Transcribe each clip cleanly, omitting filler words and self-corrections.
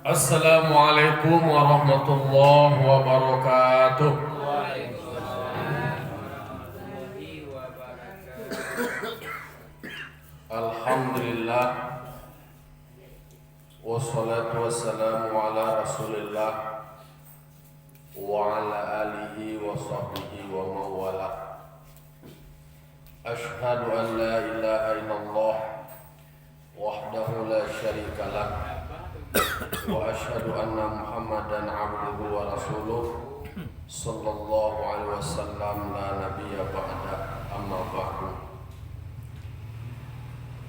Assalamualaikum warahmatullahi wabarakatuh. Alhamdulillah, wassalatu wassalamu ala rasulillah wa ala alihi wa sahbihi wa mawala. Ashhadu an la ilaha illallah wahdahu la syarika lah wa ashhadu anna muhammadan abduhu wa rasuluh sallallahu alaihi wasallam la nabiyya ba'da amma ba'du.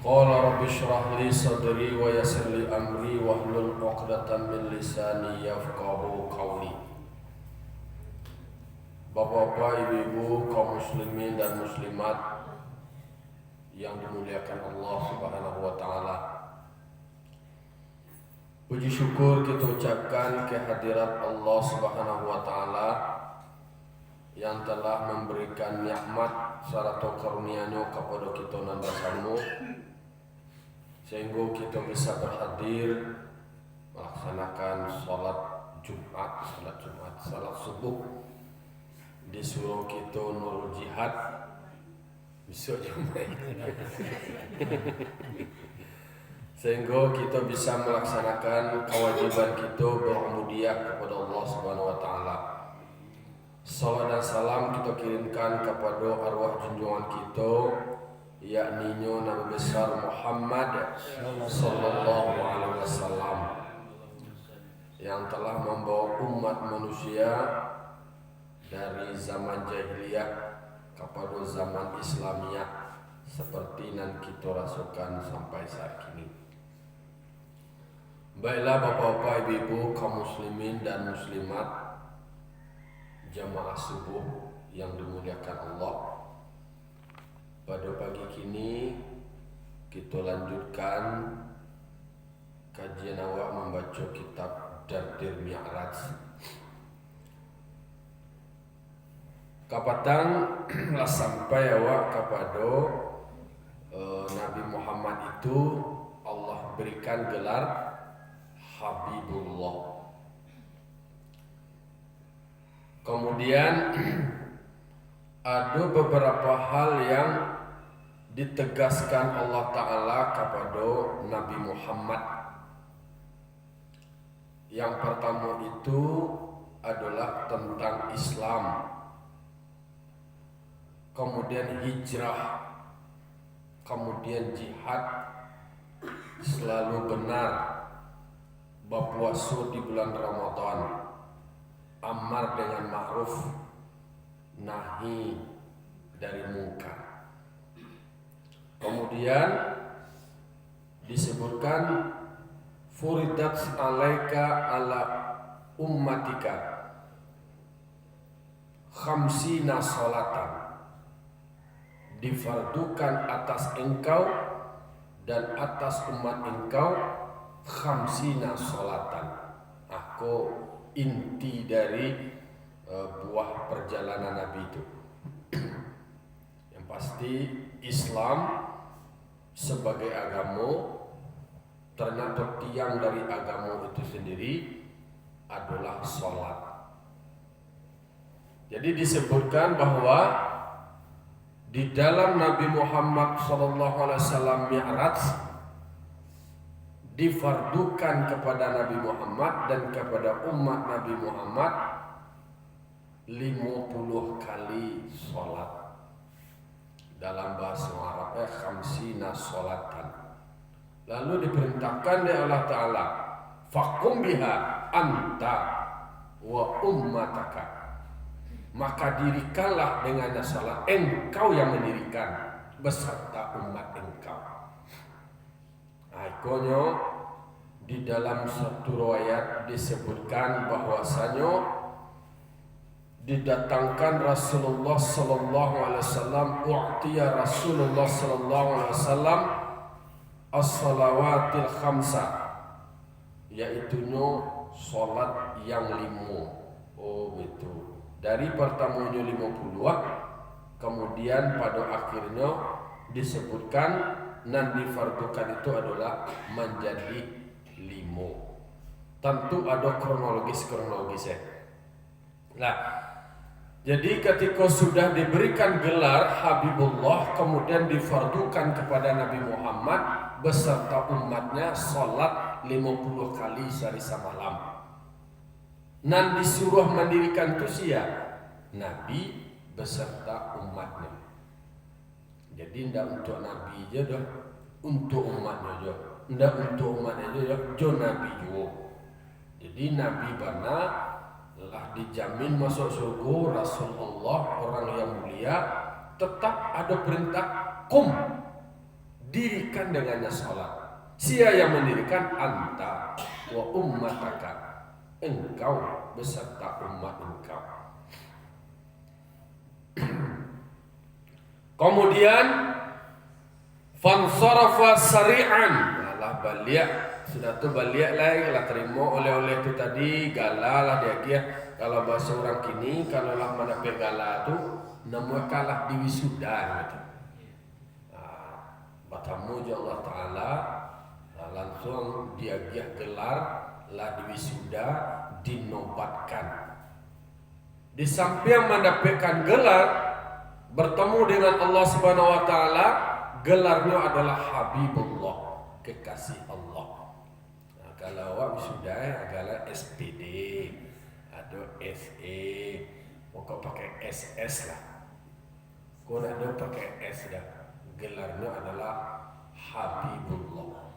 Qala rabbi shrah li sadri wa yassir li amri wahlul 'uqdatam min lisani yafqahu qawli. Bapak-bapak, ibu-ibu, kaum muslimin dan muslimat yang dimuliakan Allah Subhanahu wa taala. Puji syukur kita ucapkan kehadirat Allah Subhanahu wa taala yang telah memberikan nikmat sarta karunia-Nya kepada kita nanda samu sehingga kita bisa berhadir melaksanakan salat Jumat, salat subuh. Disuruh kita nurul jihad bisa Jumat sehingga kita bisa melaksanakan kewajiban kita berubudiyah kepada Allah Subhanahu wa taala. Salam dan salam kita kirimkan kepada arwah junjungan kita, yakni Nabi besar Muhammad sallallahu alaihi wasallam yang telah membawa umat manusia dari zaman jahiliyah kepada zaman Islamiyah seperti yang kita rasakan sampai saat ini. Baiklah bapak-bapak, ibu-ibu, kaum muslimin dan muslimat, jamaah subuh yang dimuliakan Allah. Pada pagi kini kita lanjutkan kajian awak membaca kitab Dardir Mi'raj. Kapatang lah sampai awak kepada Nabi Muhammad itu Allah berikan gelar Habibullah. Kemudian ada beberapa hal yang ditegaskan Allah Ta'ala kepada Nabi Muhammad. Yang pertama itu adalah tentang Islam, kemudian hijrah, kemudian jihad, selalu benar, berpuasa di bulan Ramadan, amar dengan ma'ruf, nahi dari munkar. Kemudian disebutkan furidat alaika ala ummatika khamsina salatan, difardukan atas engkau dan atas umat engkau khamsina salatan. Aku inti dari buah perjalanan Nabi itu. Yang pasti Islam sebagai agama, ternyata tiang dari agama itu sendiri adalah sholat. Jadi disebutkan bahwa di dalam Nabi Muhammad SAW Mi'raj difardukan kepada Nabi Muhammad dan kepada umat Nabi Muhammad 50 kali sholat. Dalam bahasa Arabnya khamsina sholatan. Lalu diperintahkan oleh Allah Ta'ala, faqum biha anta wa ummataka, maka dirikanlah dengannya salat engkau yang mendirikan beserta umat engkau. Akhirnya di dalam satu riwayat disebutkan bahwasanya didatangkan Rasulullah sallallahu alaihi wasallam, u'tiya Rasulullah sallallahu alaihi wasallam as-salawatil khamsa, yaitu salat yang 5. Oh gitu. Dari pertamanya 50, kemudian pada akhirnya disebutkan nan difardukan itu adalah menjadi 5. tentu ada kronologis ya. Nah, jadi ketika sudah diberikan gelar Habibullah, kemudian difardukan kepada Nabi Muhammad beserta umatnya sholat 50 kali sehari semalam. Dan disuruh mendirikan tusia Nabi beserta umatnya. Jadi tidak untuk Nabi aja dah, untuk umatnya aja. Tidak untuk umatnya aja, jo Nabi juga. Jadi Nabi bana telah dijamin masuk surga Rasulullah, orang yang mulia, tetap ada perintah dirikan dengannya salat. Sia yang mendirikan anta wa ummataka, engkau beserta umat engkau. Kemudian fansarafa sari'an, alah balik sudah tu balik lagi lah, terima oleh-oleh tu tadi, gala lah dia. Kalau bahasa orang kini, kalau lah mana pegala tu nama kalah di wisuda gitu. Bertemu je Allah Ta'ala, langsung dia gelar lah di wisuda, dinobatkan. Di samping mendapatkan gelar bertemu dengan Allah Subhanahu Wa Ta'ala, gelarnya adalah Habibullah, kekasih Allah. Nah, kalau awak wisuda adalah SPD, ada SE, pokok pakai SS lah. Kau nak ada pakai S dah. Gelarnya adalah Habibullah.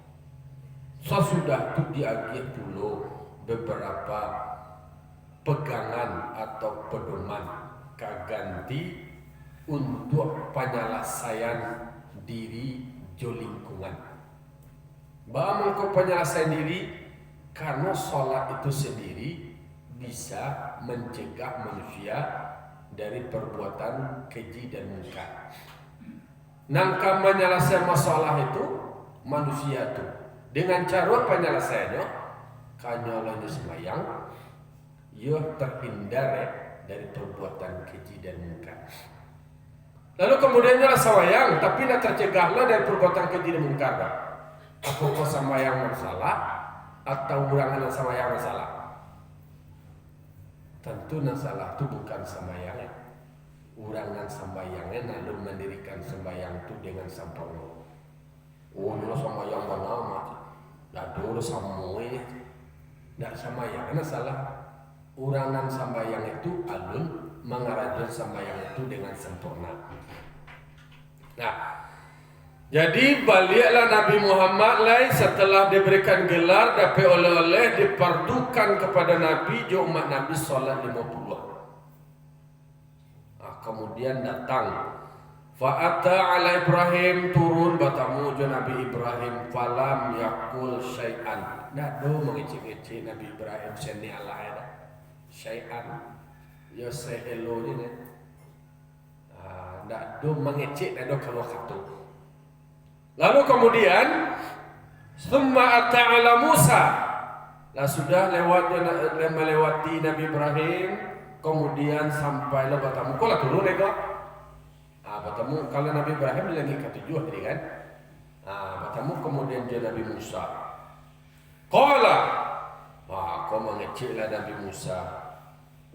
Sesudah itu diagih dulu beberapa pegangan atau pedoman kaganti untuk penyelesaian diri jo lingkungan. Bahwa ke penyelesaian diri karena sholat itu sendiri bisa mencegah manusia dari perbuatan keji dan munkar. Nangka menyelesaikan masalah itu manusia itu dengan cara penyelesaiannya kanyalannya semayang, ia terhindar dari perbuatan keji dan munkar. Lalu kemudian nyala semayang, tapi nak tercegahlah dari perbuatan keji dan munkar. Apakah semayang masalah atau urangan semayang masalah? Tentu salah itu bukan sembahyang. Urangan sembahyangnya lalu mendirikan sembahyang itu dengan sempurna. Oh, dulu sembahyang mana mati. Dah dulu semuanya. Tidak sembahyang, karena salah. Urangan sembahyang itu alun mengarahkan sembahyang itu dengan sempurna. Nah, jadi baliklah Nabi Muhammad lain setelah diberikan gelar dapat oleh-oleh dipardukan kepada Nabi jo umat Nabi salat 50. Kemudian datang fa'ata ala Ibrahim, turun bertemu jo Nabi Ibrahim, falam yakul syai'an. Dah do mengecek-ngecek Nabi Ibrahim seni Allah ya. Syai'an. Ya say hello je ni. Dah do mengecek dah do kalau kata. Lalu kemudian summa ata ala Musa. Lah sudah melewati Nabi Ibrahim, kemudian sampailah bertemu. Kau lah turun nego. Bertemu kalau Nabi Ibrahim lagi ketujuh tadi kan. Bertemu kemudian je Nabi Musa. Qala, kau mengeceklah Nabi Musa.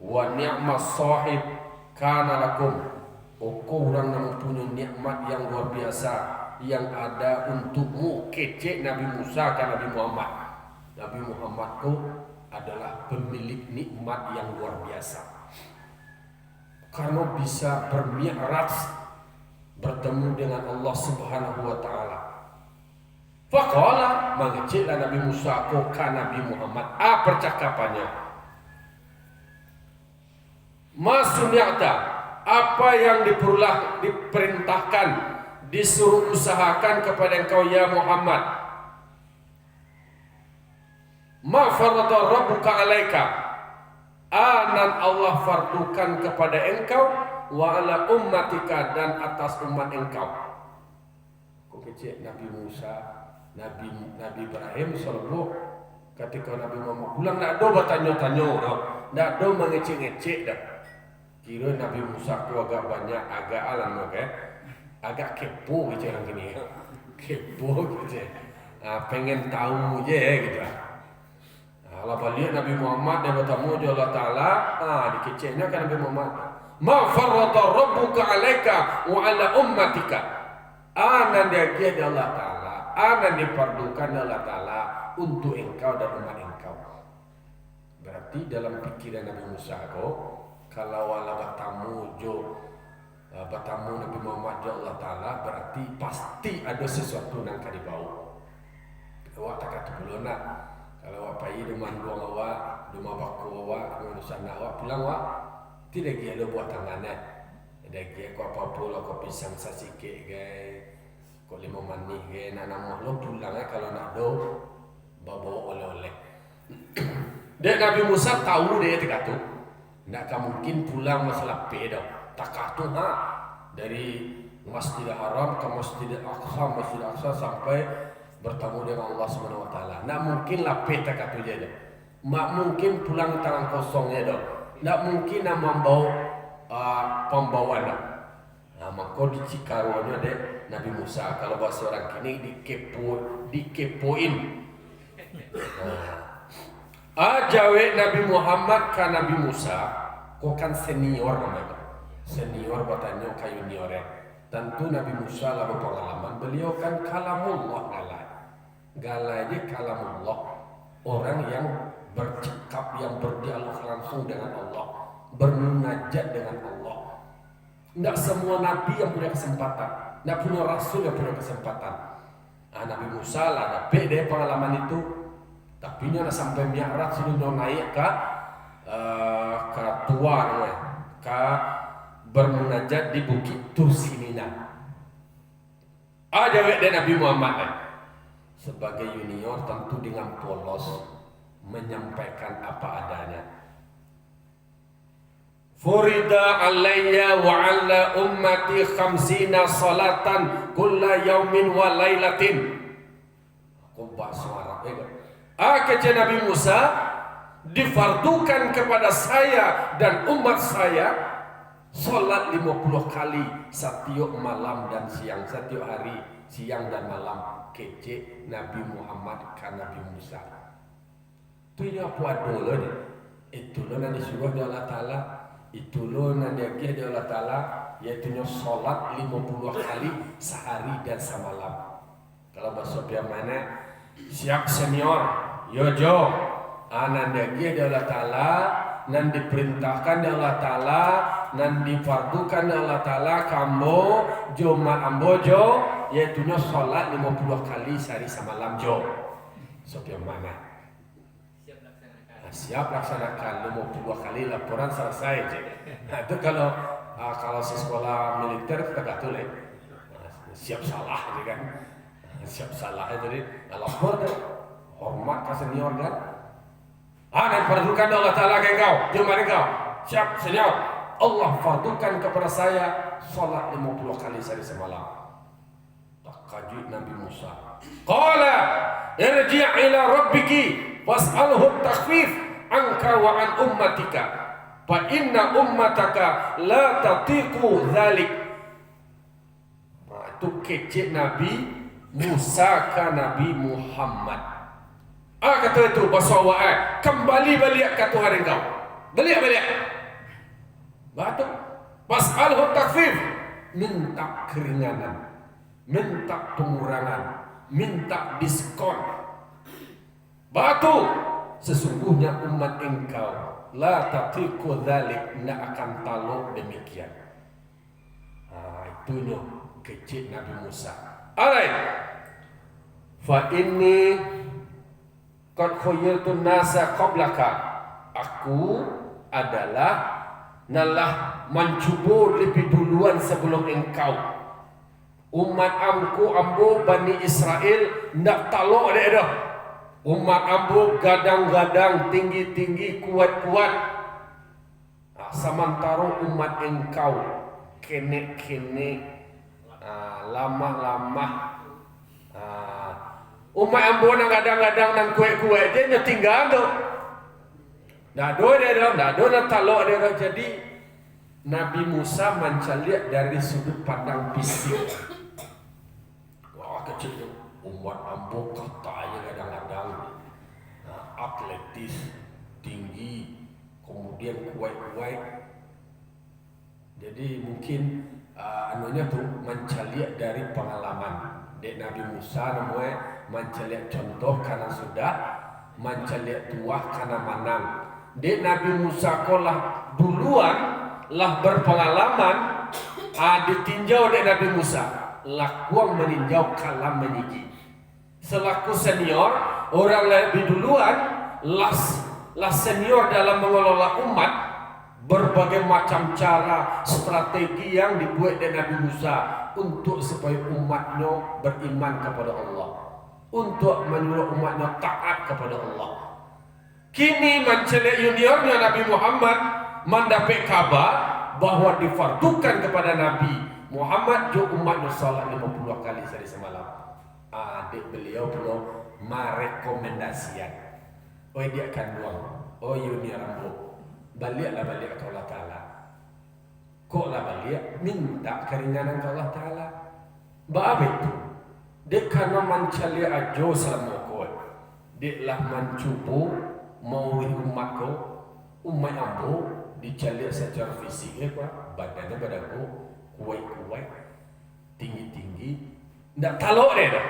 Wa ni'mas sahib kana lakum. Kau orang yang mempunyai nikmat yang luar biasa yang ada untukmu. Kecek Nabi Musa ke Nabi Muhammad. Nabi Muhammad itu adalah pemilik nikmat yang luar biasa. Karena bisa bermi'raj, bertemu dengan Allah Subhanahu wa Ta'ala. Faqala, mengeceklah Nabi Musa ke Nabi Muhammad. Percakapannya. Ma sunyata, apa yang diperintahkan, disuruh usahakan kepada engkau ya Muhammad. Ma farada rabbuka alaika, anan Allah fardukan kepada engkau, wa ala ummatika, dan atas umat engkau. Kau kecil Nabi Musa, Nabi Ibrahim sallallahu ketika Nabi Muhammad pulang nak do bertanya-tanya dah, nak do mengecek-ngecek dah. Kira Nabi Musa tu agak banyak, agak alam agak kepo gitu orang gini. Kepo gitu. Pengen tahu je gitu. Kalau balik Nabi Muhammad dia bertemu di Allah Ta'ala, dikeceknya kan Nabi Muhammad. Ma farrata rabbuka alaika wa ala ummatika. Anan dia di Allah Ta'ala, anan difardukan Allah Ta'ala untuk engkau dan umat engkau. Berarti dalam pikiran Nabi Musa kalau wala bertamu Nabi Muhammad di Allah Ta'ala, berarti pasti ada sesuatu yang akan dibawa. Awak tak kata dulu nak, kalau awak pergi rumah dua awak, rumah baku awak, rumah sana awak pulang awak, tidak lagi ada buat tangannya. Ada lagi kau apa-apa lah, kau pisang sasikit gay, kau lima manis gay, nak lo pulang kalau nak do, bawa oleh-oleh. Dan Nabi Musa tahu dia tidak tu, nak mungkin pulang masalah peda, tak kata dari Masjidil Haram ke Masjidil Aqsa sampai bertemu dengan Allah Subhanahu Wa Taala. Nak mungkin lah peta kata dia dah. Mak mungkin pulang tangan kosongnya dah. Nak mungkin nak membawa pembawaan dah. Maka di Cikaruanya deh Nabi Musa kalau bahasa orang kini dikepoin. Jawe Nabi Muhammad kan Nabi Musa, kau kan senior namanya. Senior bertanya ke junior. Tentu Nabi Musa lah berpengalaman. Beliau kan kalamullah galai dia kalamullah, orang yang bercakap, yang berdialog langsung dengan Allah, bermunajat dengan Allah. Tidak semua nabi yang punya kesempatan, tidak punya rasul yang punya kesempatan. Nabi Musa lah dapat dia pengalaman itu, tapi dia sampai mi'raj sudah naik ke Tuhan, ke bermunajat di Bukit Tursinina. Jawab dia Nabi Muhammad sebagai junior tentu dengan polos menyampaikan apa adanya. Furida alayya wa ala ummati khamsina salatan kulla yaumin wa laylatin. Kubah suara kata Nabi Musa, difardukan kepada saya dan umat saya salat 50 kali setiap malam dan siang, setiap hari siang dan malam. Kece Nabi Muhammad kan Nabi Musa. Itu yang apa dulu ni? Itu lo nanti disuruh oleh Allah Ta'ala. Itu lo nanti agih oleh Allah Ta'ala. Iaitu solat 50 kali sehari dan semalam. Kalau bahasa biar mana? Siap senior. Yojo. Nanti agih oleh Allah Ta'ala. Nan diperintahkan oleh Allah Ta'ala. Nan difardukan oleh Allah Ta'ala. Kamu Jumat ambojo. Yaitu sholat 50 kali sehari semalam jo. So yang mana? Siap laksanakan 50 kali laporan selesai. Itu kalau sekolah militer kita kata siap salah je kan. Siap salah jadi lapor deh. Hormat ke senior kan. Dan fardukan Allah Ta'ala ke engkau, jemaah engkau. Siap senior. Allah fardukan kepada saya sholat 50 kali sehari semalam. Kaji Nabi Musa. Qala irji' ila rabbiki was'alhu takhfif anka wa an ummatika fa inna ummataka la tatiqu dzalik. Itu kecil Nabi Musa ke Nabi Muhammad. Kata itu bahasa awak kembali balik ke Tuhan engkau. Balik. Batu was'alhu takhfif, minta keringanan, minta pengurangan, minta diskon. Batu sesungguhnya umat engkau la tatiqu dzalik, nak akan taluk demikian. Itunya kecil Nabi Musa. Alright. Fa inni qad khayyartu nasa qablaka. Aku adalah nalah mencuba lebih duluan sebelum engkau. Umat ambo Bani Israel ndak talok dia dah. Umat ambo gadang-gadang, tinggi-tinggi, kuat-kuat. Sementara umat engkau kene-kene, lama-lama. Umat ambo nang gadang-gadang nang kuat-kuat dia tinggal tu. Ndak ada dia dah, ndak ada nak talok dia dah. Jadi Nabi Musa mencaliak dari sudut pandang fisik. Kecil tu umat ambo katanya kadang-kadang atletis, kuat. Jadi mungkin anunya tuh mencaliak dari pengalaman. Dek Nabi Musa namanya mencaliak contoh karena sudah, mencaliak tuah karena menang. Dek Nabi Musa kolah duluan lah berpengalaman, ditinjau dek Nabi Musa lakuang meninjau kalam menyigi. Selaku senior, orang lebih duluan lah senior dalam mengelola umat. Berbagai macam cara, strategi yang dibuat oleh Nabi Musa untuk supaya umatnya beriman kepada Allah, untuk menyuruh umatnya taat kepada Allah. Kini mencelak juniornya Nabi Muhammad mendapat kabar bahwa difardukan kepada Nabi Muhammad jo umatnya salat 50 kali sehari semalam. Adik beliau belum merekomendasikan. Oh dia akan doang. Oh junior ambo. Baliklah balik ke Allah Ta'ala. Kok lah balik? Minta keringanan ke Allah Ta'ala. Bapak itu dek karena mencari ajo sama kau, dek lah mencubu mau umat kau, umat ambo dicari secara fisik badannya badanku kuat, tinggi, ndak talok deh dah.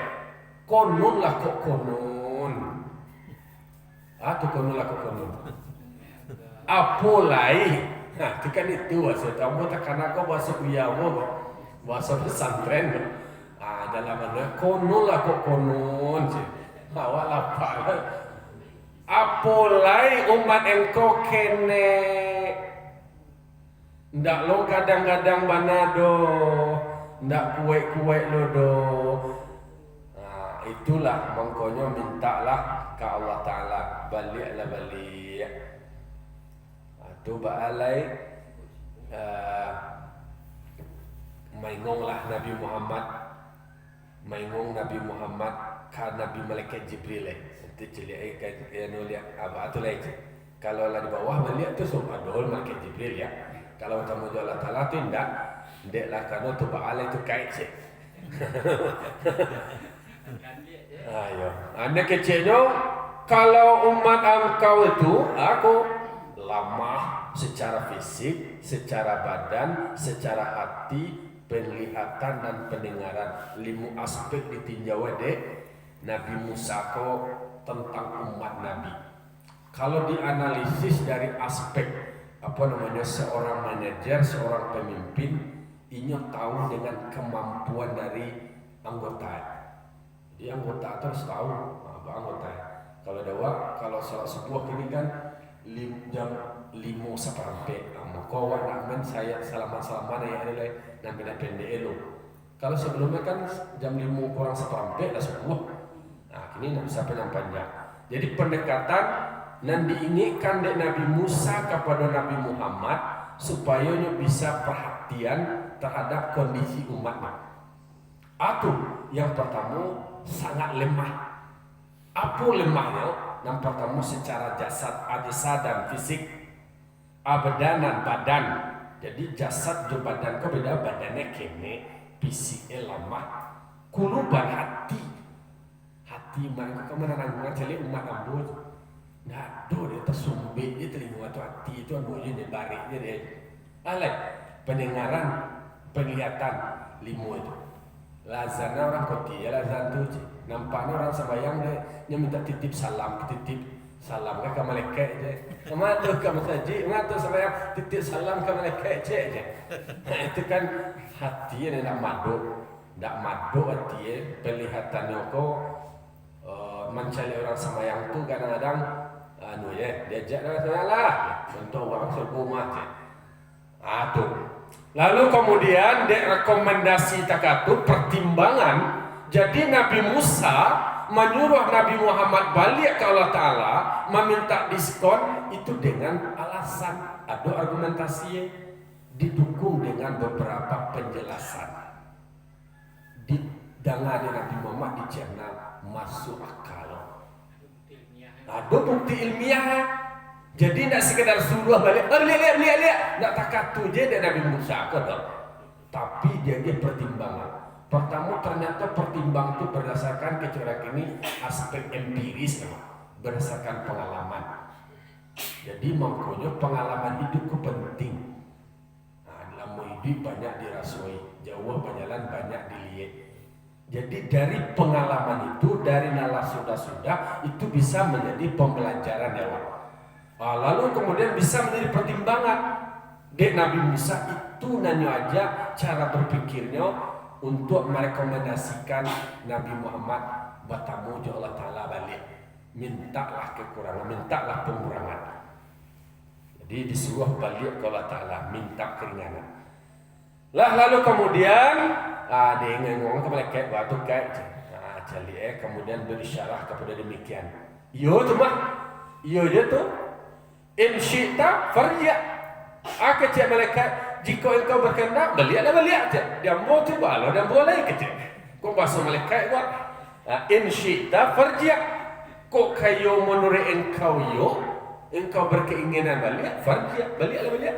Konon lah kok konon. Atau konon lah kok konon. Apolai, nah itu kan itu bahasa tamu tak karena kau bahasa uyawo, bahasa pesantren. Dalam mana konon lah kok konon sih. Awak lapar. Apolai umat engkau kene, ndak lo kadang-kadang mana do, ndak kuek lo do. Nah, itulah mengkonyo mintalah ke Allah Ta'ala, baliklah balik. Tuba alai maingonglah Nabi Muhammad kan Nabi malaikat Jibril nanti celik nulia apa tu lagi kalau lah di bawah melihat tu semua dol malaikat Jibril ya. Kalau kamu jual Allah Ta'ala tu ndak lah karena tuba alai tu kait sih. Ayo anda kecilnya kalau umat engkau itu aku lemah secara fisik, secara badan, secara hati, penglihatan dan pendengaran. 5 aspek ditinjau dek Nabi Musa ko tentang umat Nabi. Kalau dianalisis dari aspek seorang manajer, seorang pemimpin, ini tahu dengan kemampuan dari anggota. Jadi anggota terus tahu apa anggota. Kalau salah sebuah ini kan jam 5 seperempat, kau nak saya salaman ya ada nampi nak pendek elo. Kalau sebelumnya kan jam 5 kurang seperempat dah sebuah. Nah kini nak bisa penyampainya. Jadi pendekatan dan diinginkan dari Nabi Musa kepada Nabi Muhammad supaya bisa perhatian terhadap kondisi umatnya. Atau yang pertama sangat lemah. Apa lemahnya? Yang pertama secara jasad dan fisik, abdanan badan. Jadi jasad dan badan kau beda, badannya kene, fisiknya lemah. Kuluban hati mereka kau menanangkan celi umat ambo. Nggak ada dia tersumbit dia telinga tu hati itu ambo dia barik dia. Alai pendengaran, penglihatan 5 itu. Lazana orang koti ya lazan tu nampaknya orang sembahyang dia minta titip salam ke malaikat je. Sama tu ke masjid, tu sembahyang titip salam ke malaikat je. Itu kan hati dia nak madu hati penglihatannya kau mencari orang sembahyang tu kadang-kadang diajak lah untuk orang serumah je. Tu. Lalu kemudian rekomendasi takatu pertimbangan. Jadi Nabi Musa menyuruh Nabi Muhammad balik ke Allah Ta'ala meminta diskon itu dengan alasan ada argumentasi didukung dengan beberapa penjelasan. Dengan Nabi Muhammad dicerna masuk akal. Ada bukti ilmiah. Jadi tidak sekedar suruh balik, lihat, tidak takatu je dari Nabi Musa, tapi dia pertimbangan. Pertama ternyata pertimbang itu berdasarkan kecuali ini aspek empiris, berdasarkan pengalaman. Jadi makanya pengalaman hidupku penting. Dalam hidup banyak dirasui, jauh berjalan banyak dilihat. Jadi dari pengalaman itu, dari nalar sudah itu bisa menjadi pembelajaran ya Allah. Lalu kemudian bisa menjadi pertimbangan. Dek Nabi Musa itu nanya aja cara berpikirnya untuk merekomendasikan Nabi Muhammad bertamu ke Allah Ta'ala balik. Mintalah kekurangan, mintalah pengurangan. Jadi disuruh balik ke Allah Ta'ala, minta keringanan. Lalu kemudian dia ngomong ke malaikat waktu kayak jadi kemudian berisyarah kepada demikian. Yo tu mah, yo dia tu. In syi'ta farja. Kata malaikat, jika engkau berkehendak, balik aja. Dia mau tu balo dan boleh kata. Kau bahasa malaikat buat. In syi'ta farja. Kok kayo menurut engkau engkau berkeinginan balik, farja, balik.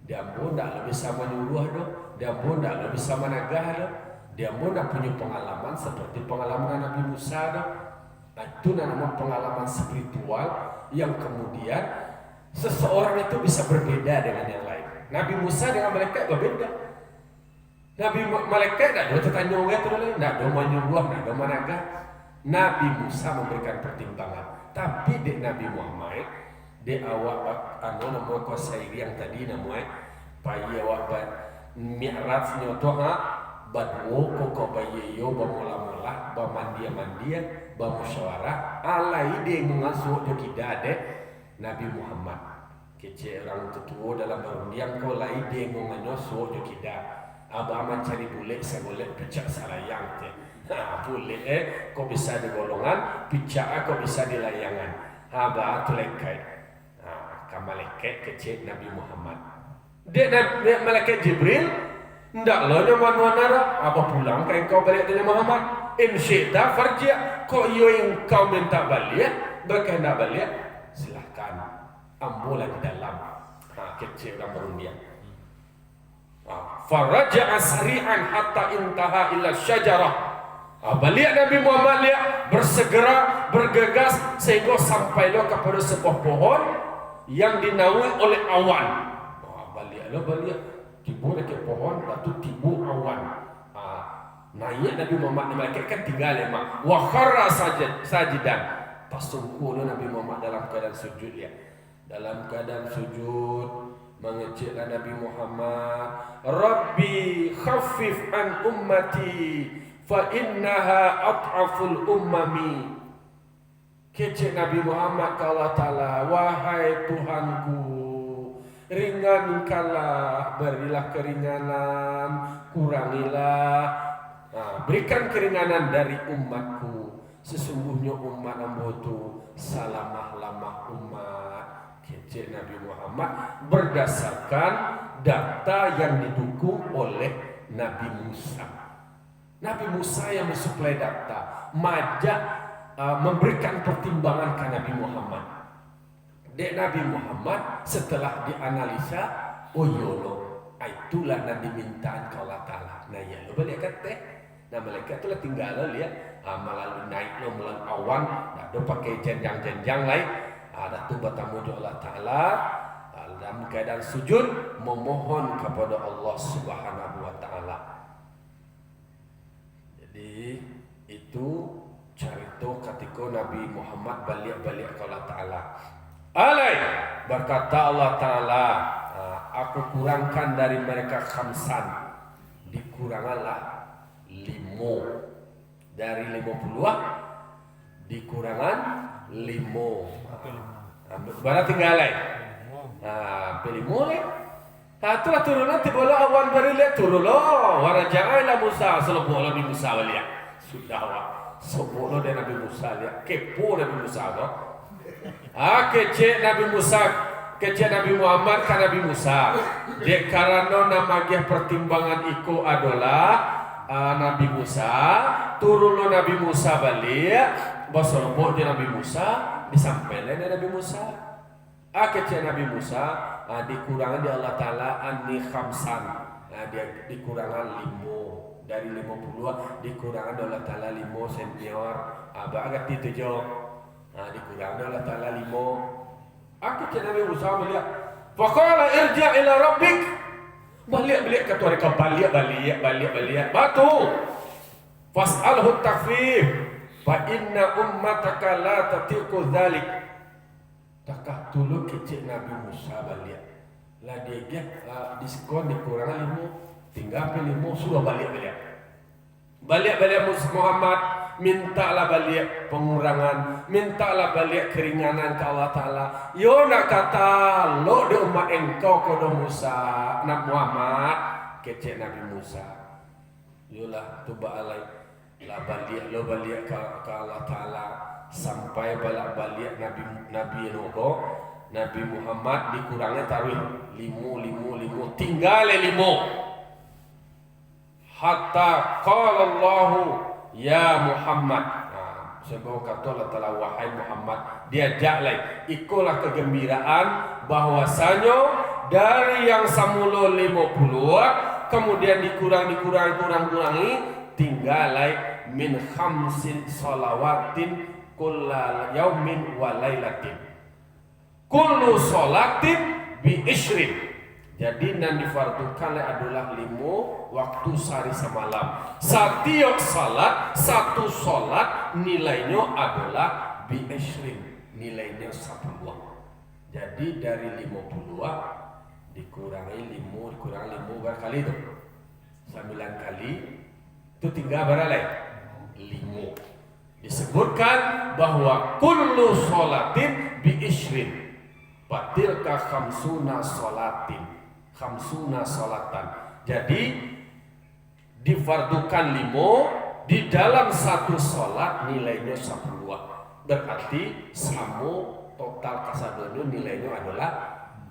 Dia pun tak lebih sama nyuruh dah. Dia pun tak lebih sama nagah dah. Dia pun tak punya pengalaman seperti pengalaman Nabi Musa dah. Itu namanya pengalaman spiritual yang kemudian seseorang itu bisa berbeda dengan yang lain. Nabi Musa dengan malaikat berbeda. Nabi malaikat tak ada tanya orang tu lain, tak ada menyuruh, tak ada menagah. Nabi Musa memberikan pertimbangan. Tapi dek Nabi Muhammad dia awak nama kuasai yang tadi namanya paya awak mi'raj nyoto badwo koko bayeyo bamula-mula bamandia bamusyawarah alai dia mengasuh dia tidak ada Nabi Muhammad kece orang tetua dalam perundian kau lai dia mengasuh dia tidak abah mencari boleh saya boleh picak salayang teh boleh kau bisa di golongan picak kau bisa di layangan abah tu lekai malaikat kecil Nabi Muhammad. Dia malaikat Jibril ndak lo nyaman wanara apa pulang ke engkau balik dengan Muhammad. In syi'ta farji' kau yang kau minta balik berkehendak balik silahkan ambolah di dalam kecil orang berundian. Faraja'a sari'an hatta intaha ila syajarah. Balik Nabi Muhammad lihat bersegera bergegas sehingga sampai lo kepada sebuah pohon yang dinaungi oleh awan. Balik tiba dekat pohon lalu tiba awan. Naik Nabi Muhammad malaikat kan tinggal mak. Wa kharra sajidan. Pasungkuh Nabi Muhammad dalam keadaan sujud ya. Dalam keadaan sujud mengeceklah Nabi Muhammad, Rabbi khaffif an ummati fa innaha at'aful ummami. Kecek Nabi Muhammad ke Allah Ta'ala, wahai Tuhanku, ringankanlah, berilah keringanan, kurangilah, berikan keringanan dari umatku. Sesungguhnya umat ambo itu salamah-lamah umat. Kecek Nabi Muhammad berdasarkan data yang didukung oleh Nabi Musa. Nabi Musa yang mensuplai data, majak memberikan pertimbangan ke Nabi Muhammad. Dek Nabi Muhammad setelah dianalisa, oh yolo, itulah yang dimintaan ke Allah Ta'ala. Nah ya lo balik kata, nah malaikat itulah tinggal lihat, melalui naik lo melalui awan, ada pakai jenjang-jenjang lain, ada tu bertamu di Allah Ta'ala dalam keadaan sujud memohon kepada Allah Subhanahu Wa Ta'ala. Jadi itu cerita ketika Nabi Muhammad balik ke Allah Ta'ala. Alai berkata Allah Ta'ala, aku kurangkan dari mereka khamsan, dikuranganlah 5 dari 50 dikurangan 5 barang tinggal pilih mulai itulah turun nanti bola awan berilah turun loh waraja'ala Musa selebuh Nabi Musa waliya sudah wak sebelum dari Nabi Musa lihat kepo Nabi Musa kok. Kecek Nabi Musa, kecek Nabi Muhammad kan Nabi Musa. Dia karena nama pertimbangan itu adalah Nabi Musa, turun Nabi Musa balik, basolobok di Nabi Musa, disampaikan dari Nabi Musa. Kecek Nabi Musa, dikurangan di Allah Ta'ala anni khamsan, dia dikurangan 5. Dari 50 dikurangan Allah Ta'ala 5 senior agak itu jo dikurangan Allah Ta'ala 5 Akhirnya Nabi Musa melihat. Faqala irji' ila rabbik. Balik kata mereka balik. Batu. Fas'alhu takfif. Fa inna ummataka la tatiqu dzalik. Takah tulu kecil Nabi Musa balik. Lah dia diskon dikurang 5, tinggal 5 sudah balik. Balik Muhammad, mintalah balik pengurangan, mintalah balik keringanan ke Allah Ta'ala. Yo nak kata lo di umat engkau kodo Musa, Nabi Muhammad, kecek Nabi Musa. Yolah tuba alai, lah balik ke Allah Ta'ala sampai balik Nabi Nabi Muhammad dikurangnya taruh 5, tinggal 5. Hatta qala Allah ya Muhammad. Sebab kata Allah Ta'ala wahai Muhammad, diajak lagi ikulah kegembiraan bahwasanya dari yang samulo 50 kemudian dikurangi tinggal lagi min khamsin salawatin kullal yaumin wa lailatin kullu salatin bi isyrin. Jadi nan difardukan adalah 5 waktu sehari semalam. Setiap satu salat nilainya adalah bi isyrin, nilainya 10. Jadi dari 50 dikurangi 5 berkali itu 9 kali itu tinggal berapa? 5. Disebutkan bahwa kullu sholatin bi isyrin fatilka khamsuna sholatan. Jadi difardukan 5, di dalam satu sholat nilainya 10. Berarti samu total kasadono nilainya adalah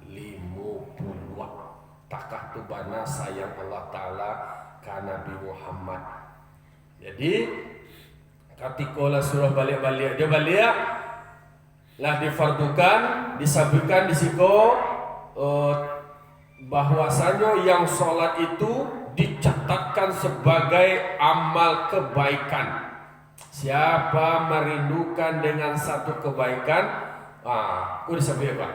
50. Takah tubana sayang Allah Ta'ala ke Nabi Muhammad. Jadi ketika surah balik dia balik lah difardukan, disabitkan di situ bahwasanya yang sholat itu dicatatkan sebagai amal kebaikan. Siapa merindukan dengan satu kebaikan, aku disebut apa?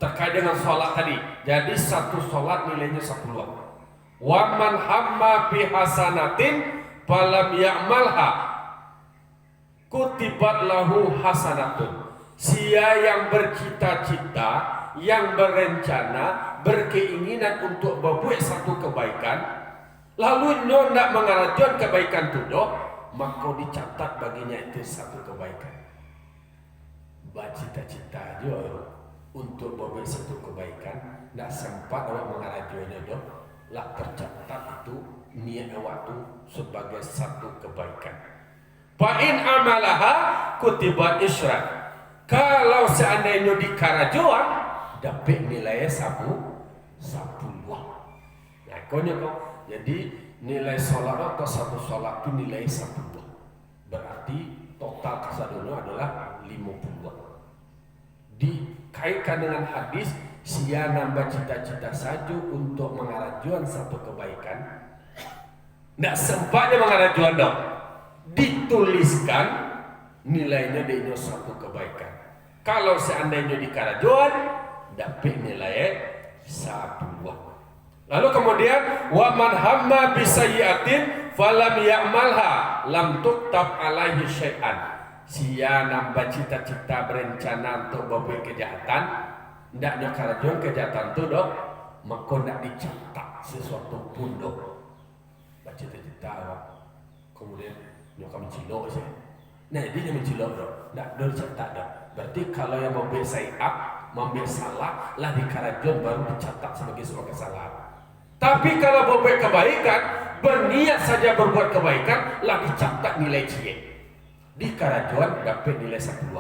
Terkait dengan sholat tadi. Jadi satu sholat nilainya 10. Wa man hamma bi hasanatin falam ya'malha kutibat lahu hasanatun. Sia yang bercita-cita, yang berencana, berkeinginan untuk berbuat satu kebaikan, lalu tidak mengerjakan kebaikan itu, maka dicatat baginya itu satu kebaikan. Bercita-cita aja untuk berbuat satu kebaikan, tidak sempat awak mengerjakannya, lah tercatat itu niat awak itu sebagai satu kebaikan. Fa'in amalaha kutibat isyrak. Kalau seandainya dikarajuan, dapat nilai 10. Nah, jadi nilai sholat atau satu sholat itu nilai 10. Berarti total kasadono adalah 50. Dikaitkan dengan hadis, sia nambah cita-cita saja untuk mengarajuan satu kebaikan. Tidak sempatnya mengarajuan dong. Dituliskan nilainya dia satu kebaikan. Kalau seandainya dikarajuan, dapat nilai 10. Lalu kemudian wa man hamma bisayyi'atin falam ya'malha lam tuktab alaihi syai'an. Sia nambah cita-cita berencana untuk berbuat kejahatan, ndaknya karajuan kejahatan itu dok, maka ndak dicatat sesuatu pun dok. Baca cita-cita awak. Kemudian nyokap mencilok sih. Nah, dia mencilok dok, ndak dicatat dok. Berarti kalau yang membuat sayi'at, membuat salah, lah dikarajuan baru dicatat sebagai sebuah kesalahan. Tapi kalau berbuat kebaikan, berniat saja berbuat kebaikan, lah dicatat nilai cie. Di karajuan dapat nilai 10.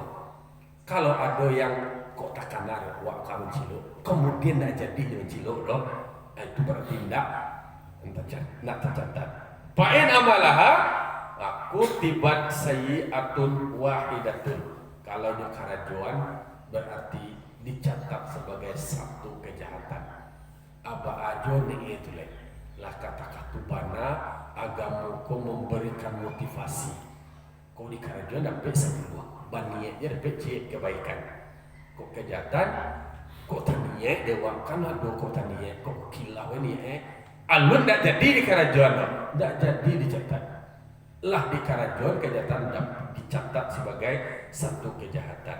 Kalau ada yang kok tak kanar, wak kamu cilok, kemudian nak jadi yang cilok dong, itu berarti tidak tercatat. Fa'in amalaha, aku tibat sayyi'atun wahidatun. Kalau dia karajuan berarti dicatat sebagai satu kejahatan. Aba ajo nih itu lah kata-kata bana agamuku memberikan motivasi. Kau di karajuan dapat 10, baniatnya dapat kebaikan. kok kejahatan kok taniye dewakan ado kok taniye kok kilau ini alun ndak jadi di kerajaan ndak jadi dicatat lah di kerajaan kejahatan dicatat sebagai satu kejahatan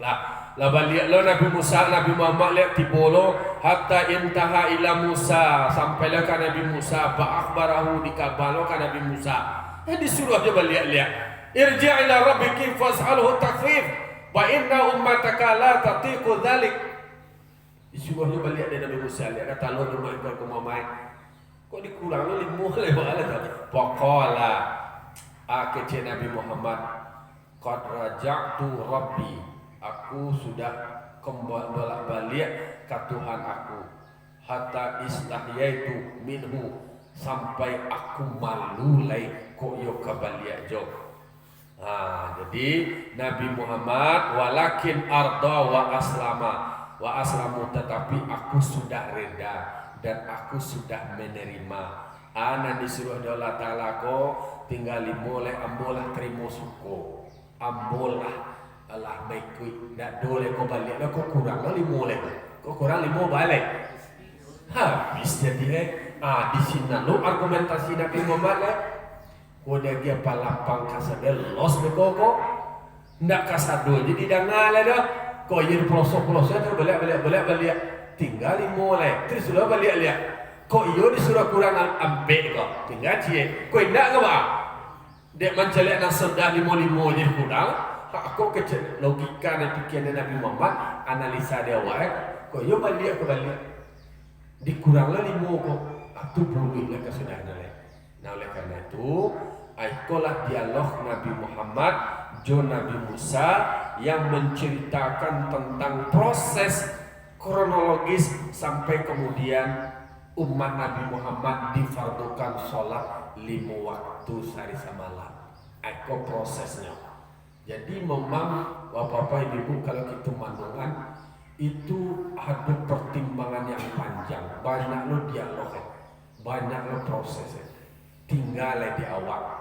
lah balik lo Nabi Musa Nabi Muhammad lihat tibolo hatta intaha ila Musa sampailah ke Nabi Musa ba'akhbarahu dikabalo ke Nabi Musa disuruh aja balik lihat irji' ila rabbiki fas'alhu takhfif wa inna ummataka la tatiqu dhalik disuruh aja balik dari Nabi Musa lihat kata lo rumah ikut ke mamai kok dikurang lo limuh lebar lah pokoknya akhirnya Nabi Muhammad qad raja'tu rabbi aku sudah kembali balik ke Tuhan aku hatta istahyaitu minhu sampai aku malu lai kok yo kabaliak jo. Jadi Nabi Muhammad walakin arda wa aslamu tetapi aku sudah reda dan aku sudah menerima. Ana disuruh Allah Ta'ala ko tinggal boleh ambolah terima suko ambolah Allah baik kui dak boleh kau balik lah kau kurang lah lima kau kurang lima balik habis jadi di sini lo argumentasi Nabi Muhammad lah kau dia palapang kasada los kau ndak kasado jadi dangal lah dah kau jadi pelosok terus balik tinggal lima terus lo balik lihat kau iyo disuruh kurang ambek kau tinggal cie kau ndak kau dia mencari nak sedah lima jadi kurang aku kecil logika dan pikiran Nabi Muhammad analisa dia wae kok yo balik dikuranglah lima kok atau puluh lah kesudahan nah oleh karena itu ikolah dialog Nabi Muhammad jo Nabi Musa yang menceritakan tentang proses kronologis sampai kemudian umat Nabi Muhammad difardukan sholat 5 waktu sehari semalam iko prosesnya. Jadi memang bapak-bapak ibu kalau kita mandungan itu ada pertimbangan yang panjang, banyak lo dialog, banyak lo proses. Tinggal di awal.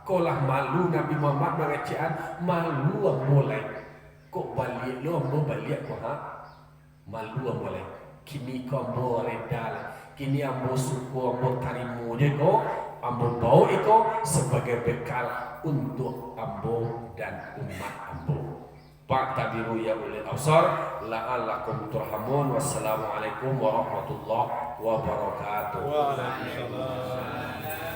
Kolah malu Nabi Muhammad mengecehan malu mulai. Kok balik lo mau balik kok malu mulai. Kini kau mau reda, kini ambo suku ambo tarimu je kok ambo bau iko sebagai bekal untuk ambo dan umat ambo. Fa'tabiru ya ulil absar la'allakum turhamun. Wassalamualaikum warahmatullahi wabarakatuh. Waalaikumsalam.